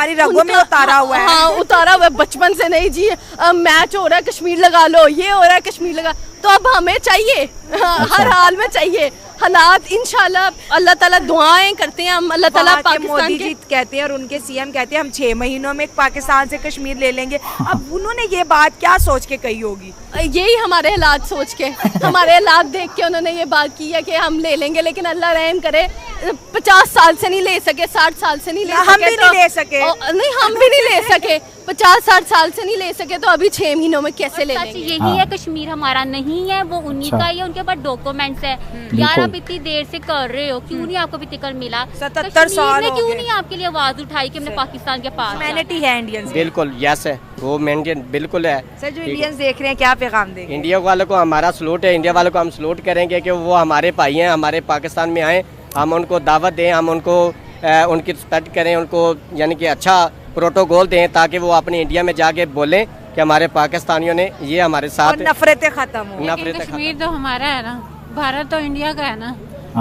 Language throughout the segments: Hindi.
हमारी रगों में उतारा हुआ है। हाँ, उतारा हुआ है बचपन से। नहीं जी, मैच हो रहा है कश्मीर लगा लो, ये हो रहा है कश्मीर लगा, तो अब हमें चाहिए, हर हाल में चाहिए। हालात इंशाल्लाह अल्लाह ताला दुआएं करते हैं हम, अल्लाह ताला पाकिस्तान मोदी जी कहते हैं और उनके सीएम कहते हैं हम 6 महीनों में पाकिस्तान से कश्मीर ले लेंगे। अब उन्होंने ये बात क्या सोच के कही होगी? यही हमारे हालात सोच के, हमारे हालात देख के उन्होंने ये बात की है कि हम ले लेंगे, लेकिन अल्लाह रहम करे 50 साल से नहीं ले सके, 60 साल से नहीं ले सके, हम भी नहीं ले सके, नहीं हम भी नहीं ले सके, 50-60 साल से नहीं ले सके, तो अभी 6 महीनों में कैसे ले लेंगे? यही है, कश्मीर हमारा नहीं है, वो उन्हीं का ही है, उनके पास डॉक्यूमेंट्स है। यार आप इतनी देर से कर रहे हो, क्यों नहीं आपको टिकट मिला? 77 साल ने क्यों नहीं आपके लिए आवाज उठाई कि हमने पाकिस्तान के पास? ह्यूमैनिटी है इंडियंस, बिल्कुल यस है, वो मेंटेन बिल्कुल है। सर जो इंडियंस देख रहे हैं क्या पैगाम देंगे? इंडिया वालों को हमारा सलूट है, इंडिया वालों को हम सलूट करेंगे कि वो हमारे भाई हैं, हमारे पाकिस्तान में आए, हम उनको दावत दें, हम उनको उनकी रिस्पेक्ट करें, उनको यानी कि अच्छा प्रोटोकॉल दें, ताकि वो अपने इंडिया में जाके बोलें कि हमारे पाकिस्तानियों ने ये हमारे साथ नफरतें खत्म हो। नफरतें कश्मीर तो हमारा है ना, भारत तो इंडिया का है ना,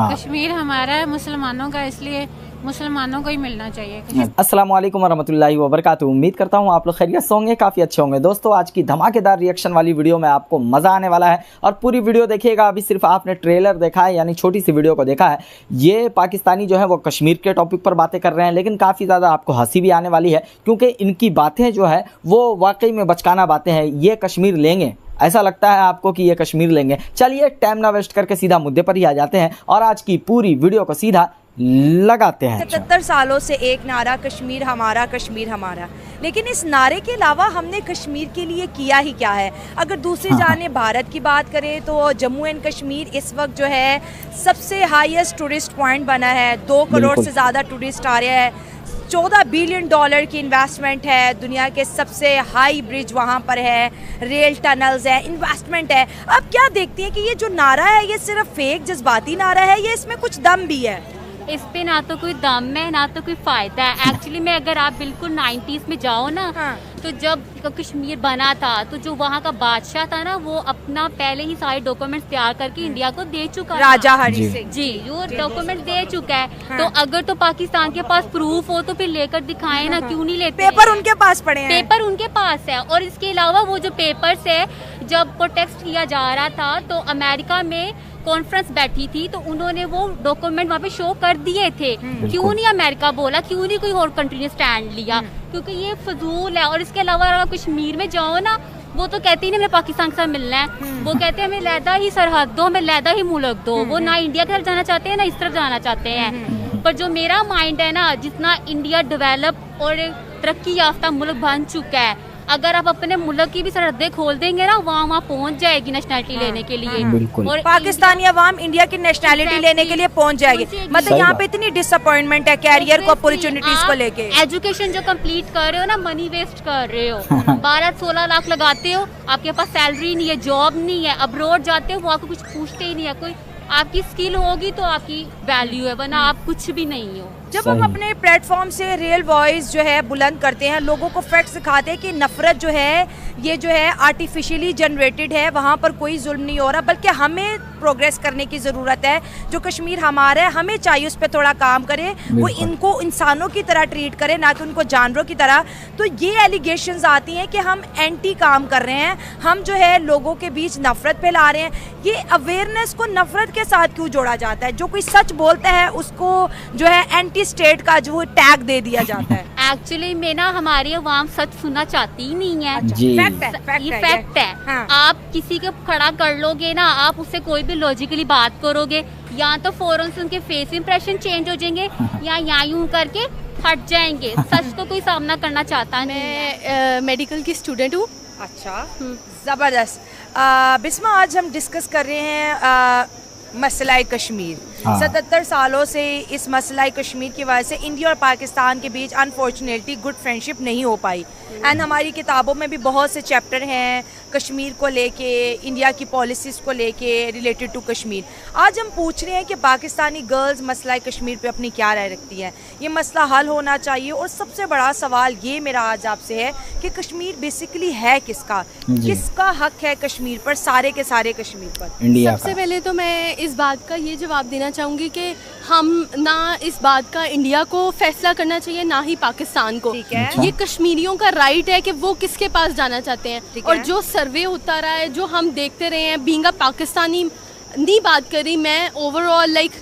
कश्मीर हमारा है मुसलमानों का, इसलिए मुसलमानों को ही मिलना चाहिए। अस्सलाम वालेकुम वरहमतुल्लाहि वबरकातुहू। उम्मीद करता हूँ आप लोग खैरियत से होंगे, काफ़ी अच्छे होंगे। दोस्तों आज की धमाकेदार रिएक्शन वाली वीडियो में आपको मज़ा आने वाला है और पूरी वीडियो देखिएगा। अभी सिर्फ आपने ट्रेलर देखा है, यानी छोटी सी वीडियो को देखा है। ये पाकिस्तानी जो है वो कश्मीर के टॉपिक पर बातें कर रहे हैं, लेकिन काफ़ी ज़्यादा आपको हंसी भी आने वाली है, क्योंकि इनकी बातें जो है वो वाकई में बचकाना बातें हैं। ये कश्मीर लेंगे, ऐसा लगता है आपको कि ये कश्मीर लेंगे? चलिए टाइम ना वेस्ट करके सीधा मुद्दे पर ही आ जाते हैं और आज की पूरी वीडियो को सीधा लगाते हैं। 77 सालों से एक नारा कश्मीर हमारा, कश्मीर हमारा, लेकिन इस नारे के अलावा हमने कश्मीर के लिए किया ही क्या है? अगर दूसरी जाने भारत की बात करें तो जम्मू एंड कश्मीर इस वक्त जो है सबसे हाईएस्ट टूरिस्ट पॉइंट बना है। 2 करोड़ से ज़्यादा टूरिस्ट आ रहे हैं, 14 बिलियन डॉलर की इन्वेस्टमेंट है, दुनिया के सबसे हाई ब्रिज वहाँ पर है, रेल टनल्स है, इन्वेस्टमेंट है। अब क्या देखती हैं कि ये जो नारा है ये सिर्फ फेक जज्बाती नारा है या इसमें कुछ दम भी है? इस पे ना तो कोई दम है ना तो कोई फायदा है। एक्चुअली में अगर आप बिल्कुल 90s में जाओ ना, तो जब कश्मीर बना था तो जो वहाँ का बादशाह था ना, वो अपना पहले ही सारे डॉक्यूमेंट्स तैयार करके इंडिया को दे चुका है। राजा हरी सिंह जी, वो डॉक्यूमेंट दे चुका है। तो अगर तो पाकिस्तान के पास प्रूफ हो तो फिर लेकर दिखाएं ना, क्यों नहीं लेते? पेपर उनके पास पड़े हैं, पेपर उनके पास है। और इसके अलावा वो जो पेपर्स है, जब प्रोटेस्ट किया जा रहा था तो अमेरिका में कॉन्फ्रेंस बैठी थी, तो उन्होंने वो डॉक्यूमेंट वहाँ पे शो कर दिए थे। क्यों नहीं अमेरिका बोला, क्यों नहीं कोई और कंट्री ने स्टैंड लिया? क्योंकि ये फजूल है। और इसके अलावा अगर कश्मीर में जाओ ना, वो तो कहते ही नहीं हमें पाकिस्तान के साथ मिलना है, वो कहते हैं हमें लहदा ही सरहद दो, हमें लहदा ही मुल्क दो। वो ना इंडिया की तरफ जाना चाहते हैं ना इस तरफ जाना चाहते हैं। पर जो मेरा माइंड है ना, जितना इंडिया डेवलप और तरक्की याफ्ता मुल्क बन चुका है, अगर आप अपने मुल्क की भी सरहदें खोल देंगे ना, वहाँ पहुँच जाएगी नेशनलिटी लेने के लिए। और पाकिस्तानी अवाम इंडिया की नेशनलिटी लेने के लिए पहुँच जाएगी। मतलब यहाँ पे इतनी डिसअपॉइंटमेंट है कैरियर को, अपॉर्चुनिटीज को लेके। एजुकेशन जो कंप्लीट कर रहे हो ना, मनी वेस्ट कर रहे हो। 12-16 लाख लगाते हो, आपके पास सैलरी नहीं है, जॉब नहीं है, अब्रॉड जाते हो, वो आपको कुछ पूछते ही नहीं है। कोई आपकी स्किल होगी तो आपकी वैल्यू है, वरना आप कुछ भी नहीं हो। जब हम अपने प्लेटफॉर्म से रियल वॉइस जो है बुलंद करते हैं, लोगों को फैक्ट सिखाते हैं कि नफरत जो है ये जो है आर्टिफिशियली जनरेटेड है, वहाँ पर कोई जुल्म नहीं हो रहा, बल्कि हमें प्रोग्रेस करने की ज़रूरत है। जो कश्मीर हमारा है, हमें चाहिए उस पर थोड़ा काम करे, वो इनको इंसानों की तरह ट्रीट करे, ना कि उनको जानवरों की तरह। तो ये एलिगेशंस आती हैं कि हम एंटी काम कर रहे हैं, हम जो है लोगों के बीच नफरत फैला रहे हैं। ये अवेयरनेस को नफरत के साथ क्यों जोड़ा जाता है? जो कोई सच बोलता है उसको जो है एंटी स्टेट का जो टैग दे दिया जाता है। एक्चुअली में ना हमारी अवाम सच सुनना चाहती ही नहीं है। फैक्ट है। हाँ। आप किसी को खड़ा कर लोगे ना, आप उससे कोई भी लॉजिकली बात करोगे, या तो फौरन से उनके फेस इंप्रेशन चेंज हो जाएंगे, या यहाँ यूं करके हट जाएंगे। सच तो कोई सामना करना चाहता नहीं है। मैं मेडिकल की स्टूडेंट हूँ। अच्छा, जबरदस्त। बिस्मा, आज हम डिस्कस कर रहे हैं मसला कश्मीर। 77 सालों से इस मसला कश्मीर की वजह से इंडिया और पाकिस्तान के बीच अनफॉर्चुनेटली गुड फ्रेंडशिप नहीं हो पाई। एंड हमारी किताबों में भी बहुत से चैप्टर हैं कश्मीर को लेके, इंडिया की पॉलिसीज़ को लेके रिलेटेड टू कश्मीर। आज हम पूछ रहे हैं कि पाकिस्तानी गर्ल्स मसला कश्मीर पे अपनी क्या राय रखती हैं, ये मसला हल होना चाहिए। और सबसे बड़ा सवाल ये मेरा आज आपसे है कि कश्मीर बेसिकली है किसका, किसका हक है कश्मीर पर, सारे के सारे कश्मीर पर? इंडिया सबसे पहले तो मैं इस बात का ये जवाब देना चाहूँगी कि हम ना इस बात का इंडिया को फैसला करना चाहिए ना ही पाकिस्तान को। ठीक है। ये कश्मीरियों का राइट है कि वो किसके पास जाना चाहते हैं। ठीक और है। जो सर्वे होता रहा है, जो हम देखते रहे हैं, बीइंग अ पाकिस्तानी नहीं बात कर रही मैं, ओवरऑल लाइक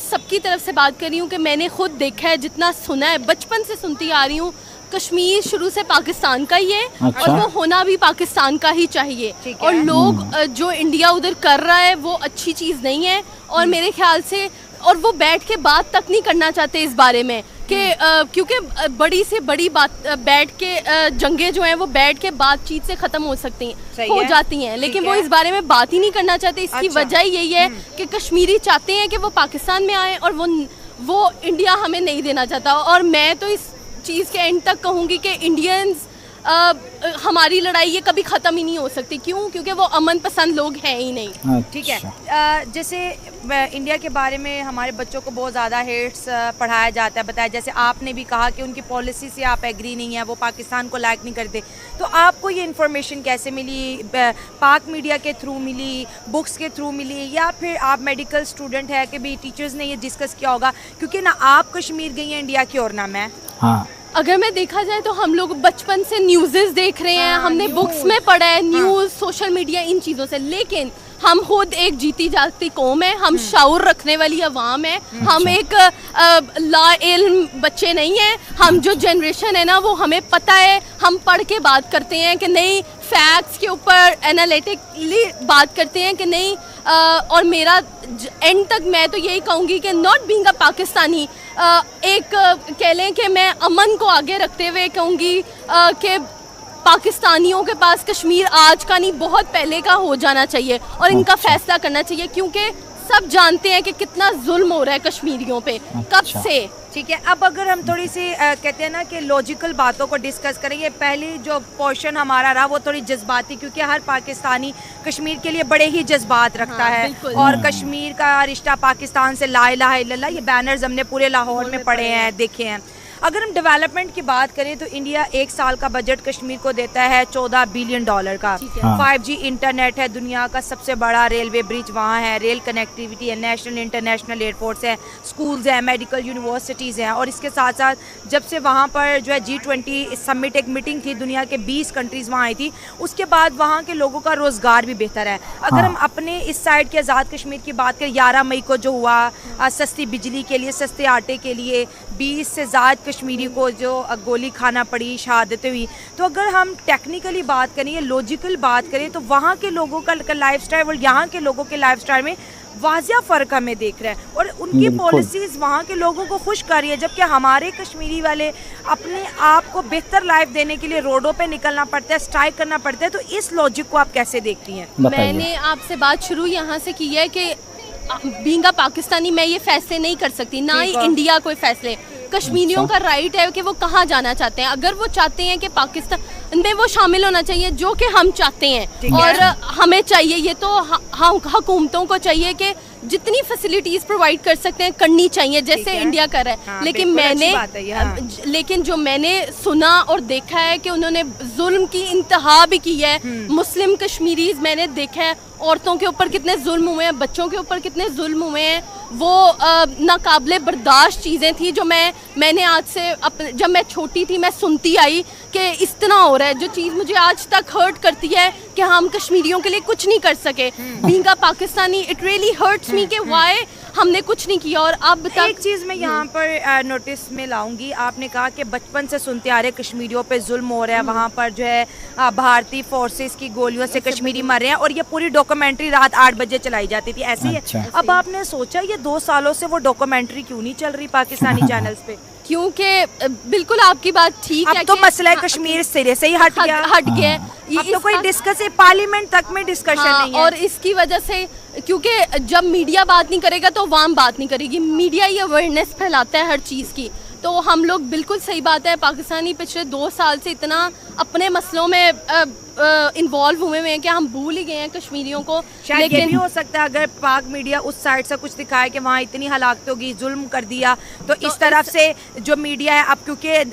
सबकी तरफ से बात कर रही हूँ कि मैंने खुद देखा है, जितना सुना है, बचपन से सुनती आ रही हूँ, कश्मीर शुरू से पाकिस्तान का ही है। अच्छा। और वो होना भी पाकिस्तान का ही चाहिए। ठीक है। और लोग जो इंडिया उधर कर रहा है वो अच्छी चीज़ नहीं है। और मेरे ख्याल से और वो बैठ के बात तक नहीं करना चाहते इस बारे में कि क्योंकि बड़ी से बड़ी बात बैठ के जंगें जो हैं वो बैठ के बातचीत से ख़त्म हो सकती सही हो है। जाती हैं, लेकिन ठीक वो है। इस बारे में बात ही नहीं करना चाहते। इसकी अच्छा। वजह यही है कि कश्मीरी चाहते हैं कि वो पाकिस्तान में आए और वो इंडिया हमें नहीं देना चाहता। और मैं तो इस चीज़ के एंड तक कहूँगी कि इंडियंस हमारी लड़ाई ये कभी ख़त्म ही नहीं हो सकती। क्यों? क्योंकि वो अमन पसंद लोग हैं ही नहीं। ठीक है। जैसे इंडिया के बारे में हमारे बच्चों को बहुत ज़्यादा हेट्स पढ़ाया जाता है, बताया, जैसे आपने भी कहा कि उनकी पॉलिसी से आप एग्री नहीं है, वो पाकिस्तान को लाइक नहीं करते। तो आपको ये इन्फॉर्मेशन कैसे मिली? पाक मीडिया के थ्रू मिली, बुक्स के थ्रू मिली, या फिर आप मेडिकल स्टूडेंट है कि भी टीचर्स ने ये डिस्कस किया होगा? क्योंकि ना आप कश्मीर गई हैं इंडिया की और ना मैं। हाँ, अगर मैं देखा जाए तो हम लोग बचपन से न्यूज़ेस देख रहे हैं, हाँ, हमने न्यूज़। बुक्स में पढ़ा है, न्यूज़, सोशल मीडिया, इन चीज़ों से। लेकिन हम खुद एक जीती जागती कौम है, हम शाऊर रखने वाली अवाम है, हम एक ला इल्म बच्चे नहीं हैं। हम जो जनरेशन है ना, वो हमें पता है, हम पढ़ के बात करते हैं कि नहीं, फैक्ट्स के ऊपर एनालिटिकली बात करते हैं कि नहीं। और मेरा एंड तक मैं तो यही कहूँगी कि नॉट बीइंग अ पाकिस्तानी, एक कह लें कि मैं अमन को आगे रखते हुए कहूँगी कि पाकिस्तानियों के पास कश्मीर आज का नहीं, बहुत पहले का हो जाना चाहिए और इनका फैसला करना चाहिए। क्योंकि सब जानते हैं कि कितना जुल्म हो रहा है कश्मीरियों पे कब से। ठीक है। अब अगर हम थोड़ी सी कहते हैं ना कि लॉजिकल बातों को डिस्कस करेंगे, पहली जो पोर्शन हमारा रहा वो थोड़ी जज्बाती, क्योंकि हर पाकिस्तानी कश्मीर के लिए बड़े ही जज्बात रखता है। बिल्कुल। और कश्मीर का रिश्ता पाकिस्तान से ला इलाहा इल्लल्लाह, ये बैनर्स हमने पूरे लाहौर में पढ़े हैं, देखे हैं। अगर हम डेवलपमेंट की बात करें तो इंडिया 1 साल का बजट कश्मीर को देता है $14 बिलियन का। ठीक है। 5G इंटरनेट है, दुनिया का सबसे बड़ा रेलवे ब्रिज वहाँ है, रेल कनेक्टिविटी है, नेशनल इंटरनेशनल एयरपोर्ट्स हैं, स्कूल्स हैं, मेडिकल यूनिवर्सिटीज़ हैं। और इसके साथ साथ जब से वहाँ पर जो है G20 समिट, एक मीटिंग थी, दुनिया के 20 कंट्रीज़ वहाँ आई थी, उसके बाद वहाँ के लोगों का रोज़गार भी बेहतर है। अगर हम अपने इस साइड के आज़ाद कश्मीर की बात करें, 11 मई को जो हुआ, सस्ती बिजली के लिए, सस्ते आटे के लिए 20 से ज़्यादा कश्मीरी को जो गोली खाना पड़ी, शहादतें हुई। तो अगर हम टेक्निकली बात करें या लॉजिकल बात करें तो वहाँ के लोगों का लाइफस्टाइल और यहाँ के लोगों के लाइफस्टाइल में वाजिया फ़र्क हमें देख रहे हैं। और उनकी पॉलिसीज़ वहाँ के लोगों को खुश कर रही है, जबकि हमारे कश्मीरी वाले अपने आप को बेहतर लाइफ देने के लिए रोडों पे निकलना पड़ता है, स्ट्राइक करना पड़ता है। तो इस लॉजिक को आप कैसे देखती हैं? मैंने आपसे बात शुरू यहाँ से की है कि बीइंग अ पाकिस्तानी मैं ये फैसले नहीं कर सकती, ना ही इंडिया कोई फैसले। कश्मीरियों का राइट है कि वो कहाँ जाना चाहते हैं। अगर वो चाहते हैं कि पाकिस्तान में वो शामिल होना चाहिए, जो कि हम चाहते हैं और हमें चाहिए, ये तो हुकूमतों को चाहिए कि जितनी फैसिलिटीज़ प्रोवाइड कर सकते हैं करनी चाहिए, जैसे इंडिया कर रहा है। हाँ, लेकिन लेकिन जो मैंने सुना और देखा है कि उन्होंने जुल्म की इंतहा भी की है। मुस्लिम कश्मीरीज मैंने देखा है, औरतों के ऊपर कितने जुल्म हुए हैं, बच्चों के ऊपर कितने जुल्म हुए हैं। वो नाकाबिले बर्दाश्त चीज़ें थी जो मैंने आज से जब मैं छोटी थी मैं सुनती आई कि इस तरह हो रहा है। जो चीज़ मुझे आज तक हर्ट करती है कि हम कश्मीरियों के लिए कुछ नहीं कर सके। Being a Pakistani it really hurts me कि व्हाई हमने कुछ नहीं किया। और अब तक एक चीज़ मैं यहाँ पर नोटिस में लाऊंगी, आपने कहा कि बचपन से सुनते आ रहे कश्मीरियों पे जुल्म हो रहा है, वहाँ पर जो है भारतीय फोर्सेस की गोलियों से कश्मीरी मर रहे हैं, और ये पूरी डॉक्यूमेंट्री रात 8 बजे चलाई जाती थी, ऐसे ही है। अब आपने सोचा ये 2 सालों से वो डॉक्यूमेंट्री क्यों नहीं चल रही पाकिस्तानी चैनल्स पे? क्योंकि बिल्कुल आपकी बात ठीक है। अब तो मसला है कश्मीर सिरे से ही हट गया। अब तो कोई डिस्कस पार्लियामेंट तक में डिस्कशन नहीं है। और इसकी वजह से क्योंकि जब मीडिया बात नहीं करेगा तो अवाम बात नहीं करेगी। मीडिया ये अवेयरनेस फैलाता है हर चीज़ की। तो हम लोग बिल्कुल सही बात है, पाकिस्तानी पिछले 2 साल से इतना अपने मसलों में इन्वॉल्व हुए हैं कि हम भूल ही गए हैं कश्मीरियों को। शायद ये भी हो सकता है अगर पाक मीडिया उस साइड से कुछ दिखाए कि वहाँ इतनी हलाकत होगी, जुल्म कर दिया, तो इस तरफ से जो मीडिया है अब क्योंकि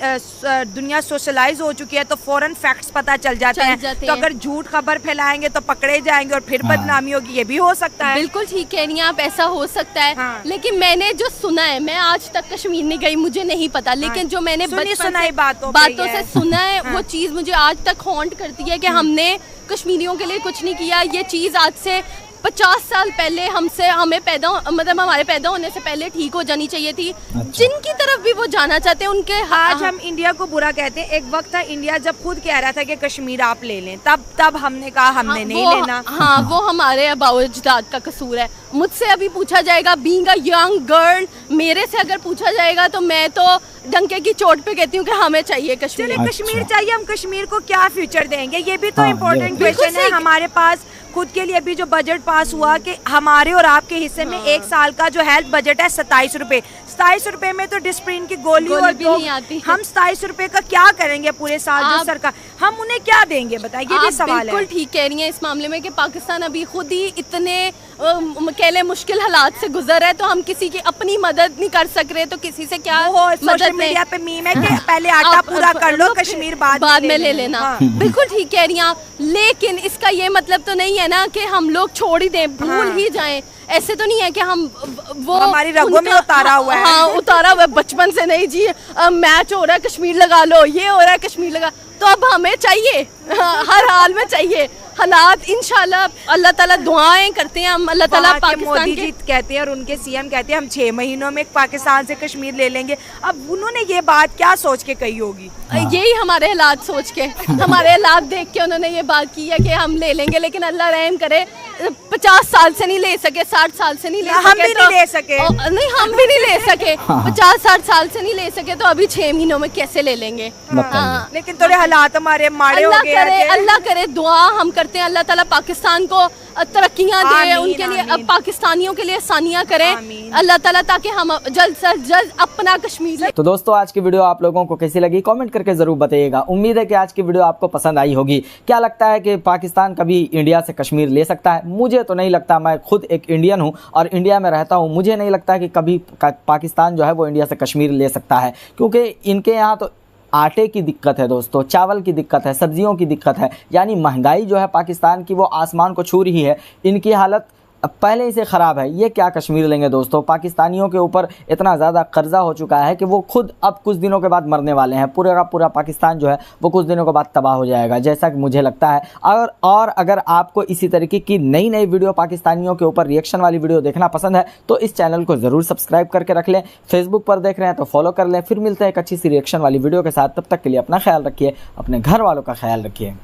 दुनिया सोशलाइज हो चुकी है तो फौरन फैक्ट्स पता चल जाते हैं। तो अगर झूठ खबर फैलाएंगे तो पकड़े जाएंगे और फिर बदनामी होगी, ये भी हो सकता है। बिल्कुल ठीक कह रही हैं आप, ऐसा हो सकता है। हाँ। लेकिन मैंने जो सुना है, मैं आज तक कश्मीर नहीं गई, मुझे नहीं पता, लेकिन जो मैंने सुनाई बातों से सुना है वो चीज मुझे आज तक हॉन्ट करती है कि हमने कश्मीरियों के लिए कुछ नहीं किया। ये चीज आज से 50 साल पहले हमारे पैदा होने से पहले ठीक हो जानी चाहिए थी। अच्छा। जिनकी तरफ भी वो जाना चाहते हैं उनके आज हम इंडिया को बुरा कहते हैं। एक वक्त था इंडिया जब खुद कह रहा था कि कश्मीर आप ले लें, तब हमने कहा हमने नहीं लेना। हाँ, वो हमारे अबाउजदाद का कसूर है। मुझसे अभी पूछा जाएगा, बीइंग अ यंग गर्ल, मेरे से अगर पूछा जाएगा तो मैं तो डंके की चोट पे कहती हूँ कि हमें चाहिए कश्मीर। अच्छा। कश्मीर चाहिए, हम कश्मीर को क्या फ्यूचर देंगे, ये भी तो इम्पोर्टेंट क्वेश्चन है। हमारे पास खुद के लिए भी जो बजट पास हुआ कि हमारे और आपके हिस्से में एक साल का जो हेल्थ बजट है 27 रुपए। 27 रुपए में तो डिस्प्रिन की गोली और भी नहीं आती। हम 27 रुपए का क्या करेंगे पूरे साल? जो सरकार, हम उन्हें क्या देंगे बताइए, ये भी सवाल है। बिल्कुल ठीक कह रही हैं इस मामले में कि पाकिस्तान अभी खुद ही इतने कह ले मुश्किल हालात से गुजर है, तो हम किसी की अपनी मदद नहीं कर सक रहे, तो किसी से क्या सोशल मीडिया पे मीम है कि पहले आटा पूरा कर लो, कश्मीर बाद में ले लेना। बिल्कुल ठीक कह रही हैं, लेकिन इसका ये मतलब तो नहीं है ना कि हम लोग छोड़ ही दें, भूल ही जाएं। ऐसे तो नहीं है कि हम वो हमारी रगों में उतारा हुआ है। हाँ, उतारा हुआ है बचपन से। नहीं जी, मैच हो रहा है कश्मीर लगा लो, ये हो रहा है कश्मीर लगा, तो अब हमें चाहिए, हर हाल में चाहिए। हालात इंशाल्लाह, अल्लाह ताला दुआएं करते हैं हम, अल्लाह ताला पाकिस्तान मोदी जी कहते हैं और उनके सीएम कहते हैं हम 6 महीनों में पाकिस्तान से कश्मीर ले लेंगे। अब उन्होंने ये बात क्या सोच के कही होगी? यही हमारे हालात सोच के, हमारे हालात देख के उन्होंने ये बात की है कि हम ले लेंगे। लेकिन अल्लाह रहम करे, 50 साल से नहीं ले सके, 60 साल से नहीं ले सके, हम भी नहीं ले सके। नहीं, हम भी नहीं ले सके, 50-60 साल से नहीं ले सके, तो अभी 6 महीनों में कैसे ले लेंगे? लेकिन थोड़े हालात हमारे माड़े हो गए हैं। अल्लाह करे, दुआ हम करते हैं अल्लाह ताला पाकिस्तान को तरक्कियां दे, उनके लिए, पाकिस्तानियों के लिए आसानियां करें अल्लाह ताला, ताकि हम जल्द से जल्द अपना कश्मीर। तो दोस्तों, आज की वीडियो आप लोगों को कैसी लगी कमेंट करके जरूर बताइएगा। उम्मीद है कि आज की वीडियो आपको पसंद आई होगी। क्या लगता है कि पाकिस्तान कभी इंडिया से कश्मीर ले सकता है? मुझे तो नहीं लगता। मैं खुद एक इंडियन हूँ और इंडिया में रहता हूँ। मुझे नहीं लगता कि कभी पाकिस्तान जो है वो इंडिया से कश्मीर ले सकता है, क्योंकि इनके यहाँ तो आटे की दिक्कत है दोस्तों, चावल की दिक्कत है, सब्जियों की दिक्कत है। यानी महंगाई जो है पाकिस्तान की वो आसमान को छू रही है। इनकी हालत पहले ही से ख़राब है, ये क्या कश्मीर लेंगे दोस्तों? पाकिस्तानियों के ऊपर इतना ज़्यादा कर्जा हो चुका है कि वो खुद अब कुछ दिनों के बाद मरने वाले हैं। पूरा का पूरा पाकिस्तान जो है वो कुछ दिनों के बाद तबाह हो जाएगा, जैसा कि मुझे लगता है। और अगर आपको इसी तरीके की नई नई वीडियो, पाकिस्तानियों के ऊपर रिएक्शन वाली वीडियो देखना पसंद है तो इस चैनल को ज़रूर सब्सक्राइब करके रख लें। फेसबुक पर देख रहे हैं तो फॉलो कर लें। फिर मिलते हैं एक अच्छी सी रिएक्शन वाली वीडियो के साथ। तब तक के लिए अपना ख्याल रखिए, अपने घर वालों का ख्याल रखिए।